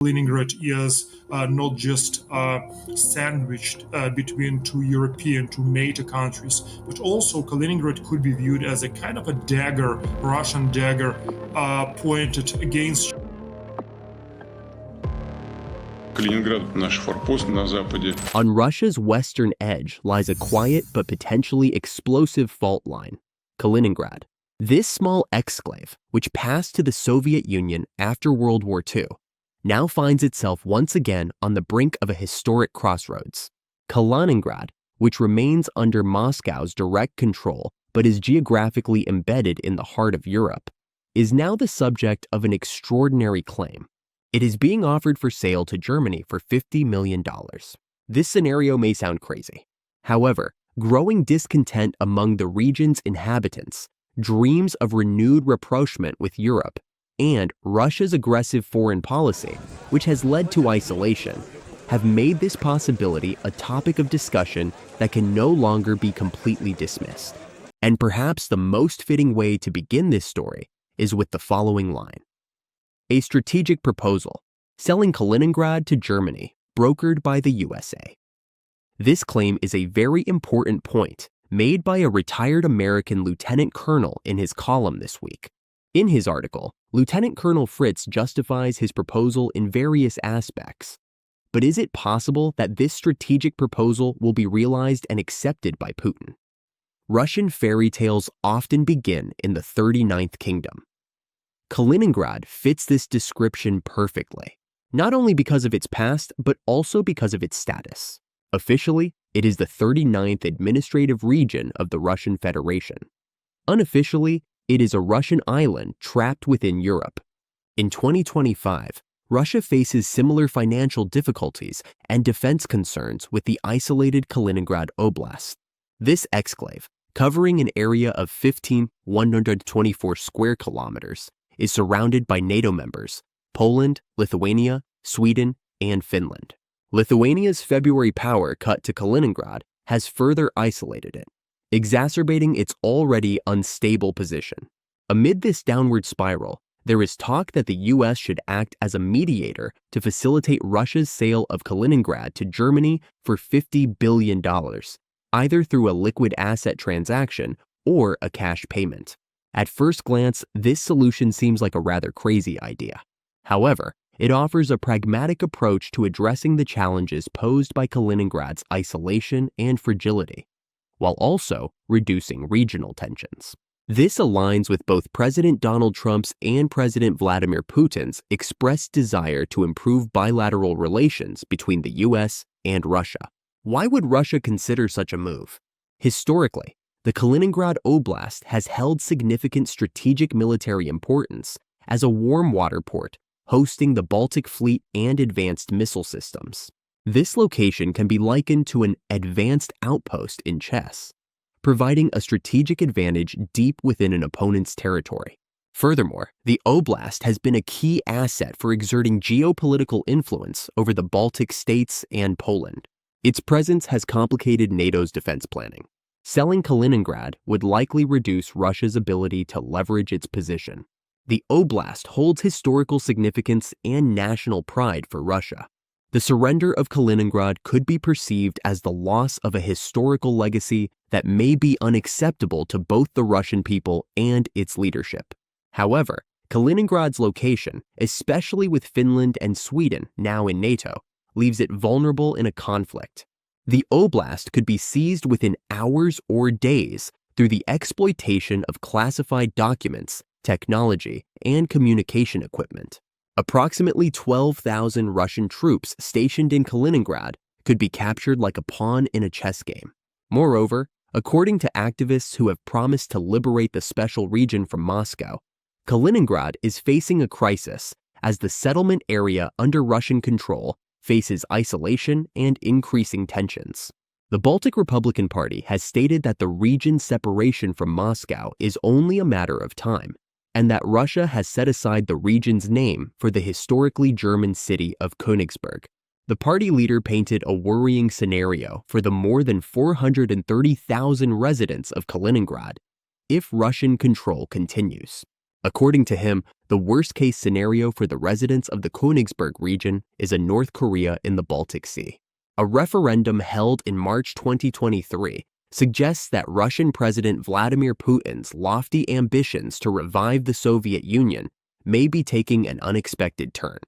Kaliningrad is not just sandwiched between two NATO countries, but also Kaliningrad could be viewed as a kind of a dagger, Russian dagger, pointed against. Kaliningrad, наш форпост на западе. On Russia's western edge lies a quiet but potentially explosive fault line, Kaliningrad. This small exclave, which passed to the Soviet Union after World War II, now finds itself once again on the brink of a historic crossroads. Kaliningrad, which remains under Moscow's direct control but is geographically embedded in the heart of Europe, is now the subject of an extraordinary claim. It is being offered for sale to Germany for $50 million. This scenario may sound crazy. However, growing discontent among the region's inhabitants, dreams of renewed rapprochement with Europe, and Russia's aggressive foreign policy, which has led to isolation, have made this possibility a topic of discussion that can no longer be completely dismissed. And perhaps the most fitting way to begin this story is with the following line. A strategic proposal, selling Kaliningrad to Germany, brokered by the USA. This claim is a very important point made by a retired American lieutenant colonel in his column this week. In his article, Lieutenant Colonel Fritz justifies his proposal in various aspects. But is it possible that this strategic proposal will be realized and accepted by Putin? Russian fairy tales often begin in the 39th Kingdom. Kaliningrad fits this description perfectly, not only because of its past, but also because of its status. Officially, it is the 39th administrative region of the Russian Federation. Unofficially, it is a Russian island trapped within Europe. In 2025, Russia faces similar financial difficulties and defense concerns with the isolated Kaliningrad Oblast. This exclave, covering an area of 15,124 square kilometers, is surrounded by NATO members, Poland, Lithuania, Sweden, and Finland. Lithuania's February power cut to Kaliningrad has further isolated it, exacerbating its already unstable position. Amid this downward spiral, there is talk that the US should act as a mediator to facilitate Russia's sale of Kaliningrad to Germany for $50 billion, either through a liquid asset transaction or a cash payment. At first glance, this solution seems like a rather crazy idea. However, it offers a pragmatic approach to addressing the challenges posed by Kaliningrad's isolation and fragility, while also reducing regional tensions. This aligns with both President Donald Trump's and President Vladimir Putin's expressed desire to improve bilateral relations between the US and Russia. Why would Russia consider such a move? Historically, the Kaliningrad Oblast has held significant strategic military importance as a warm water port hosting the Baltic fleet and advanced missile systems. This location can be likened to an advanced outpost in chess, providing a strategic advantage deep within an opponent's territory. Furthermore, the Oblast has been a key asset for exerting geopolitical influence over the Baltic states and Poland. Its presence has complicated NATO's defense planning. Selling Kaliningrad would likely reduce Russia's ability to leverage its position. The Oblast holds historical significance and national pride for Russia. The surrender of Kaliningrad could be perceived as the loss of a historical legacy that may be unacceptable to both the Russian people and its leadership. However, Kaliningrad's location, especially with Finland and Sweden now in NATO, leaves it vulnerable in a conflict. The Oblast could be seized within hours or days through the exploitation of classified documents, technology, and communication equipment. Approximately 12,000 Russian troops stationed in Kaliningrad could be captured like a pawn in a chess game. Moreover, according to activists who have promised to liberate the special region from Moscow, Kaliningrad is facing a crisis as the settlement area under Russian control faces isolation and increasing tensions. The Baltic Republican Party has stated that the region's separation from Moscow is only a matter of time, and that Russia has set aside the region's name for the historically German city of Königsberg. The party leader painted a worrying scenario for the more than 430,000 residents of Kaliningrad if Russian control continues. According to him, the worst-case scenario for the residents of the Königsberg region is a North Korea in the Baltic Sea. A referendum held in March 2023 suggests that Russian President Vladimir Putin's lofty ambitions to revive the Soviet Union may be taking an unexpected turn.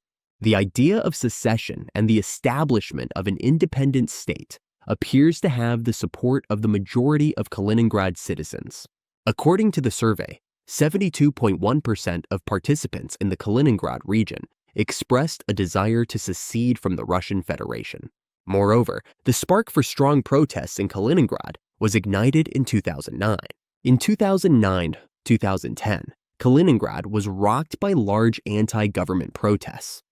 The idea of secession and the establishment of an independent state appears to have the support of the majority of Kaliningrad citizens. According to the survey, 72.1% of participants in the Kaliningrad region expressed a desire to secede from the Russian Federation. Moreover, the spark for strong protests in Kaliningrad was ignited in 2009. In 2009-2010, Kaliningrad was rocked by large anti-government protests.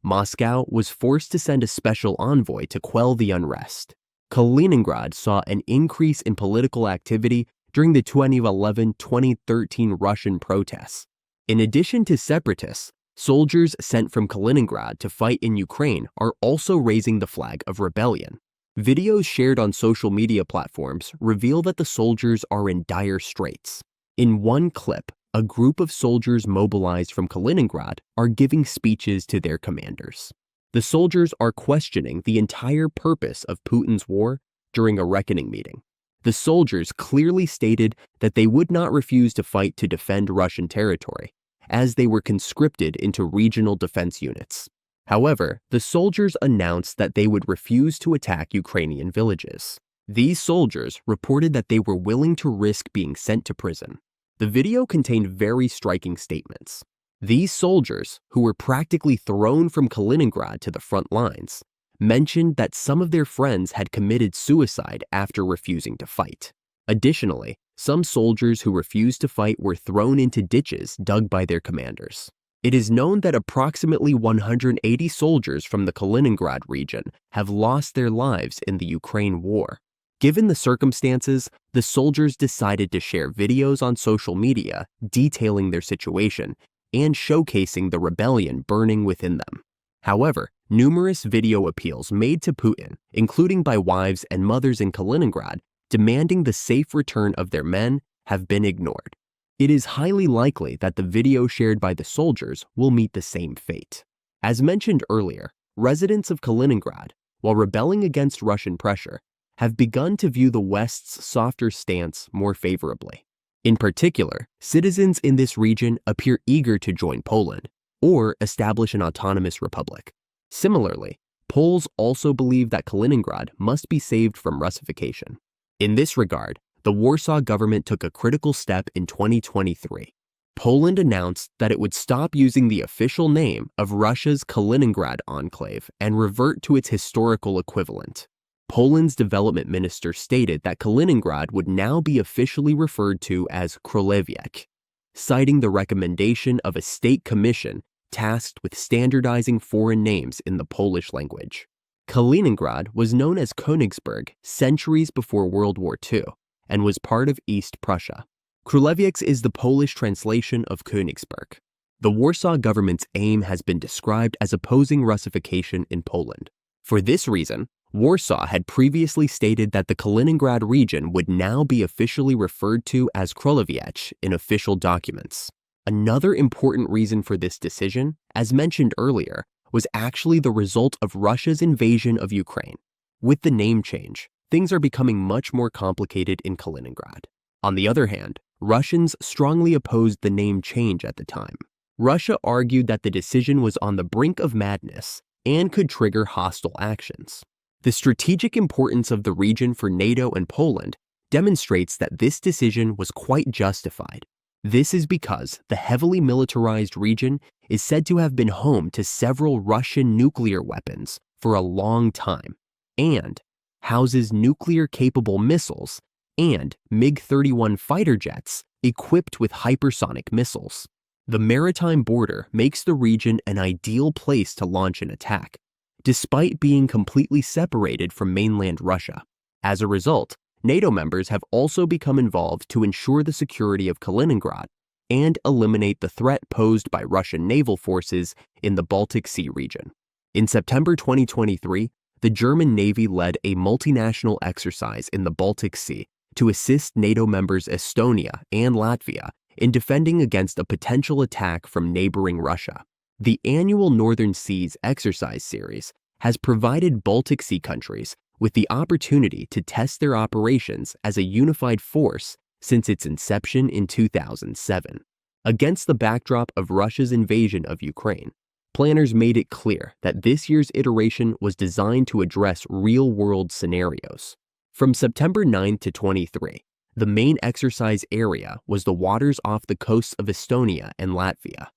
Moscow was forced to send a special envoy to quell the unrest. Kaliningrad saw an increase in political activity during the 2011-2013 Russian protests. In addition to separatists, soldiers sent from Kaliningrad to fight in Ukraine are also raising the flag of rebellion. Videos shared on social media platforms reveal that the soldiers are in dire straits. In one clip, a group of soldiers mobilized from Kaliningrad are giving speeches to their commanders. The soldiers are questioning the entire purpose of Putin's war during a reckoning meeting. The soldiers clearly stated that they would not refuse to fight to defend Russian territory, as they were conscripted into regional defense units. However, the soldiers announced that they would refuse to attack Ukrainian villages. These soldiers reported that they were willing to risk being sent to prison. The video contained very striking statements. These soldiers, who were practically thrown from Kaliningrad to the front lines, mentioned that some of their friends had committed suicide after refusing to fight. Additionally, some soldiers who refused to fight were thrown into ditches dug by their commanders. It is known that approximately 180 soldiers from the Kaliningrad region have lost their lives in the Ukraine war. Given the circumstances, the soldiers decided to share videos on social media detailing their situation and showcasing the rebellion burning within them. However, numerous video appeals made to Putin, including by wives and mothers in Kaliningrad, demanding the safe return of their men, have been ignored. It is highly likely that the video shared by the soldiers will meet the same fate. As mentioned earlier, residents of Kaliningrad, while rebelling against Russian pressure, have begun to view the West's softer stance more favorably. In particular, citizens in this region appear eager to join Poland or establish an autonomous republic. Similarly, Poles also believe that Kaliningrad must be saved from Russification. In this regard, the Warsaw government took a critical step in 2023. Poland announced that it would stop using the official name of Russia's Kaliningrad enclave and revert to its historical equivalent. Poland's development minister stated that Kaliningrad would now be officially referred to as Crossroads, citing the recommendation of a state commission tasked with standardizing foreign names in the Polish language. Kaliningrad was known as Konigsberg centuries before World War II and was part of East Prussia. Crossroads is the Polish translation of Königsberg. The Warsaw government's aim has been described as opposing Russification in Poland. For this reason, Warsaw had previously stated that the Kaliningrad region would now be officially referred to as Crossroads in official documents. Another important reason for this decision, as mentioned earlier, was actually the result of Russia's invasion of Ukraine. With the name change, things are becoming much more complicated in Kaliningrad. On the other hand, Russians strongly opposed the name change at the time. Russia argued that the decision was on the brink of madness and could trigger hostile actions. The strategic importance of the region for NATO and Poland demonstrates that this decision was quite justified. This is because the heavily militarized region is said to have been home to several Russian nuclear weapons for a long time and houses nuclear-capable missiles and MiG-31 fighter jets equipped with hypersonic missiles. The maritime border makes the region an ideal place to launch an attack, despite being completely separated from mainland Russia. As a result, NATO members have also become involved to ensure the security of Kaliningrad and eliminate the threat posed by Russian naval forces in the Baltic Sea region. In September 2023, the German Navy led a multinational exercise in the Baltic Sea to assist NATO members Estonia and Latvia in defending against a potential attack from neighboring Russia. The annual Northern Seas exercise series has provided Baltic Sea countries with the opportunity to test their operations as a unified force since its inception in 2007. Against the backdrop of Russia's invasion of Ukraine, planners made it clear that this year's iteration was designed to address real-world scenarios. From September 9 to 23, the main exercise area was the waters off the coasts of Estonia and Latvia.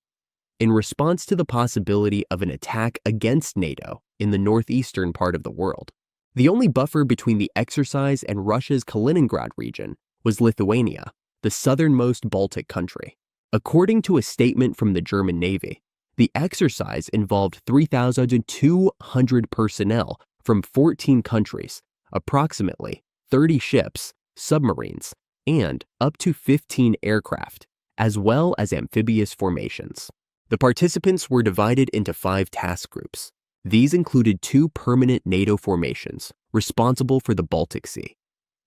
In response to the possibility of an attack against NATO in the northeastern part of the world, the only buffer between the exercise and Russia's Kaliningrad region was Lithuania, the southernmost Baltic country. According to a statement from the German Navy, the exercise involved 3,200 personnel from 14 countries, approximately 30 ships, submarines, and up to 15 aircraft, as well as amphibious formations. The participants were divided into 5 task groups. These included 2 permanent NATO formations responsible for the Baltic Sea,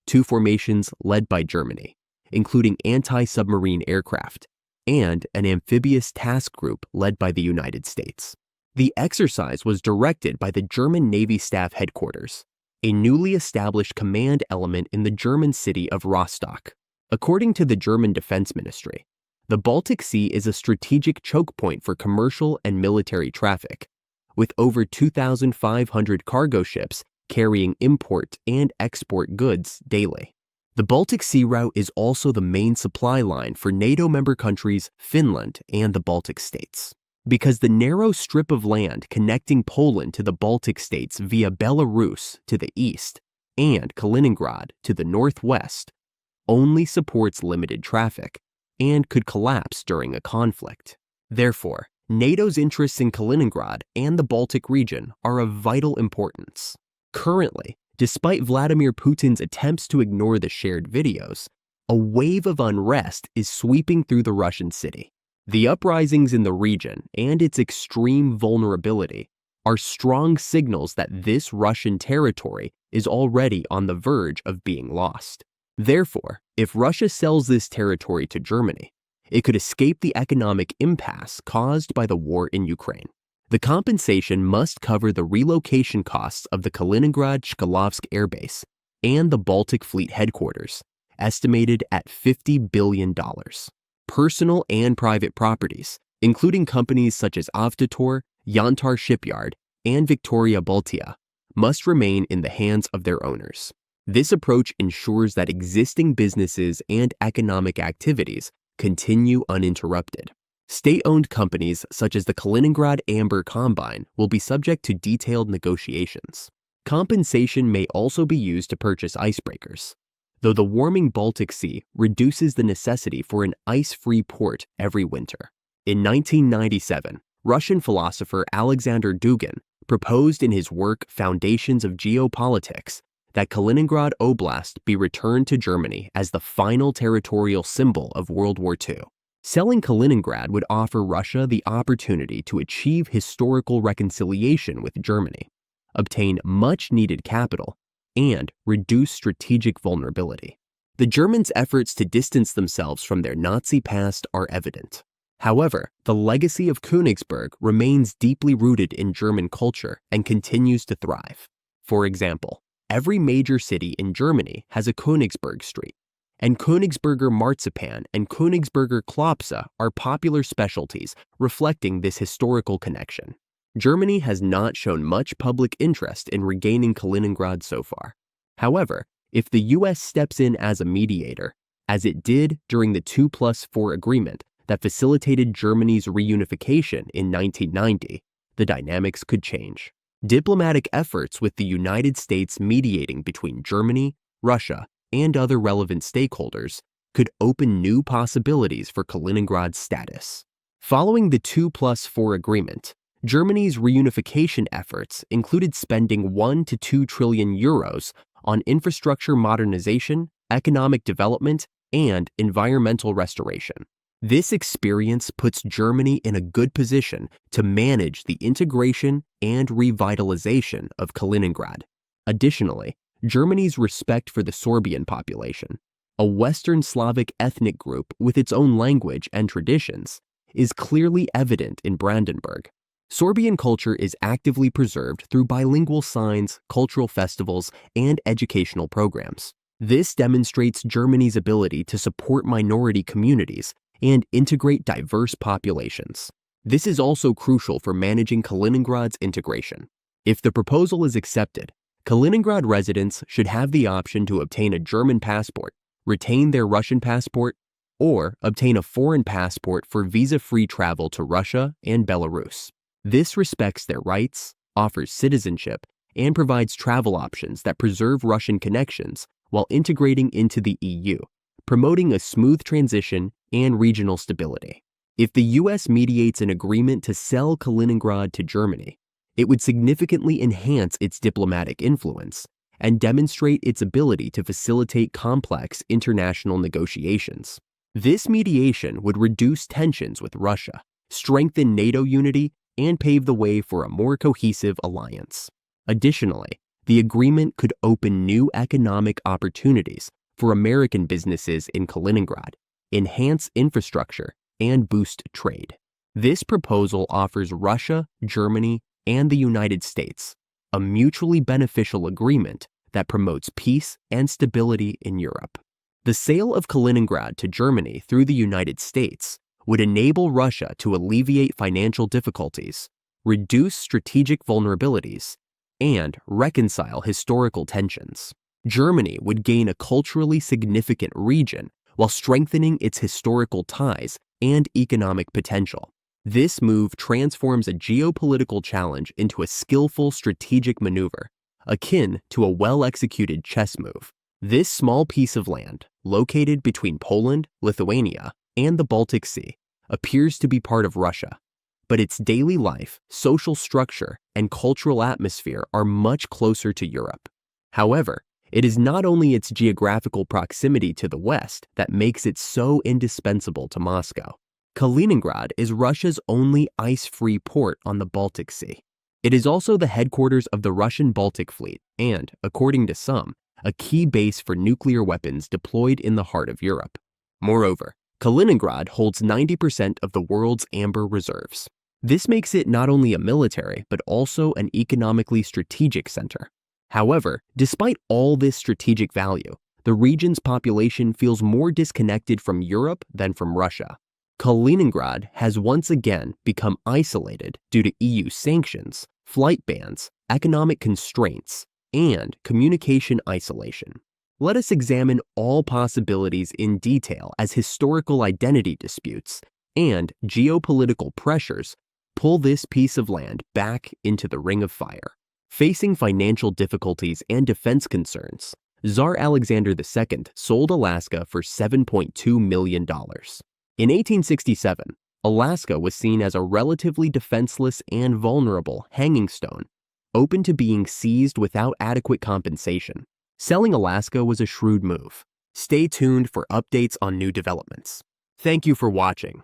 2 formations led by Germany, including anti-submarine aircraft, and an amphibious task group led by the United States. The exercise was directed by the German Navy Staff Headquarters, a newly established command element in the German city of Rostock. According to the German Defense Ministry, the Baltic Sea is a strategic choke point for commercial and military traffic, with over 2,500 cargo ships carrying import and export goods daily. The Baltic Sea route is also the main supply line for NATO member countries Finland and the Baltic states. Because the narrow strip of land connecting Poland to the Baltic states via Belarus to the east and Kaliningrad to the northwest only supports limited traffic and could collapse during a conflict. Therefore, NATO's interests in Kaliningrad and the Baltic region are of vital importance. Currently, despite Vladimir Putin's attempts to ignore the shared videos, a wave of unrest is sweeping through the Russian city. The uprisings in the region and its extreme vulnerability are strong signals that this Russian territory is already on the verge of being lost. Therefore, if Russia sells this territory to Germany, it could escape the economic impasse caused by the war in Ukraine. The compensation must cover the relocation costs of the Kaliningrad Chkalovsk Air Base and the Baltic Fleet headquarters, estimated at $50 billion. Personal and private properties, including companies such as Avtotor, Yantar Shipyard, and Victoria Baltia, must remain in the hands of their owners. This approach ensures that existing businesses and economic activities continue uninterrupted. State-owned companies such as the Kaliningrad Amber Combine will be subject to detailed negotiations. Compensation may also be used to purchase icebreakers, though the warming Baltic Sea reduces the necessity for an ice-free port every winter. In 1997, Russian philosopher Alexander Dugin proposed in his work Foundations of Geopolitics that Kaliningrad Oblast be returned to Germany as the final territorial symbol of World War II. Selling Kaliningrad would offer Russia the opportunity to achieve historical reconciliation with Germany, obtain much-needed capital, and reduce strategic vulnerability. The Germans' efforts to distance themselves from their Nazi past are evident. However, the legacy of Königsberg remains deeply rooted in German culture and continues to thrive. For example, every major city in Germany has a Königsberg Street, and Königsberger marzipan and Königsberger Klopse are popular specialties reflecting this historical connection. Germany has not shown much public interest in regaining Kaliningrad so far. However, if the U.S. steps in as a mediator, as it did during the 2+4 agreement that facilitated Germany's reunification in 1990, the dynamics could change. Diplomatic efforts with the United States mediating between Germany, Russia, and other relevant stakeholders could open new possibilities for Kaliningrad's status. Following the 2+4 agreement, Germany's reunification efforts included spending 1 to 2 trillion euros on infrastructure modernization, economic development, and environmental restoration. This experience puts Germany in a good position to manage the integration and revitalization of Kaliningrad. Additionally, Germany's respect for the Sorbian population a Western Slavic ethnic group with its own language and traditions, is clearly evident in Brandenburg. Sorbian culture is actively preserved through bilingual signs, cultural festivals, and educational programs. This demonstrates Germany's ability to support minority communities and integrate diverse populations. This is also crucial for managing Kaliningrad's integration. If the proposal is accepted, Kaliningrad residents should have the option to obtain a German passport, retain their Russian passport, or obtain a foreign passport for visa-free travel to Russia and Belarus. This respects their rights, offers citizenship, and provides travel options that preserve Russian connections while integrating into the EU, promoting a smooth transition and regional stability. If the US mediates an agreement to sell Kaliningrad to Germany, it would significantly enhance its diplomatic influence and demonstrate its ability to facilitate complex international negotiations. This mediation would reduce tensions with Russia, strengthen NATO unity, and pave the way for a more cohesive alliance. Additionally, the agreement could open new economic opportunities for American businesses in Kaliningrad, enhance infrastructure, and boost trade. This proposal offers Russia, Germany, and the United States a mutually beneficial agreement that promotes peace and stability in Europe. The sale of Kaliningrad to Germany through the United States would enable Russia to alleviate financial difficulties, reduce strategic vulnerabilities, and reconcile historical tensions. Germany would gain a culturally significant region while strengthening its historical ties and economic potential. This move transforms a geopolitical challenge into a skillful strategic maneuver, akin to a well-executed chess move. This small piece of land, located between Poland, Lithuania, and the Baltic Sea, appears to be part of Russia, but its daily life, social structure, and cultural atmosphere are much closer to Europe. However, it is not only its geographical proximity to the West that makes it so indispensable to Moscow. Kaliningrad is Russia's only ice-free port on the Baltic Sea. It is also the headquarters of the Russian Baltic Fleet and, according to some, a key base for nuclear weapons deployed in the heart of Europe. Moreover, Kaliningrad holds 90% of the world's amber reserves. This makes it not only a military, but also an economically strategic center. However, despite all this strategic value, the region's population feels more disconnected from Europe than from Russia. Kaliningrad has once again become isolated due to EU sanctions, flight bans, economic constraints, and communication isolation. Let us examine all possibilities in detail as historical identity disputes and geopolitical pressures pull this piece of land back into the ring of fire. Facing financial difficulties and defense concerns, Tsar Alexander II sold Alaska for $7.2 million. In 1867, Alaska was seen as a relatively defenseless and vulnerable hanging stone, open to being seized without adequate compensation. Selling Alaska was a shrewd move. Stay tuned for updates on new developments. Thank you for watching.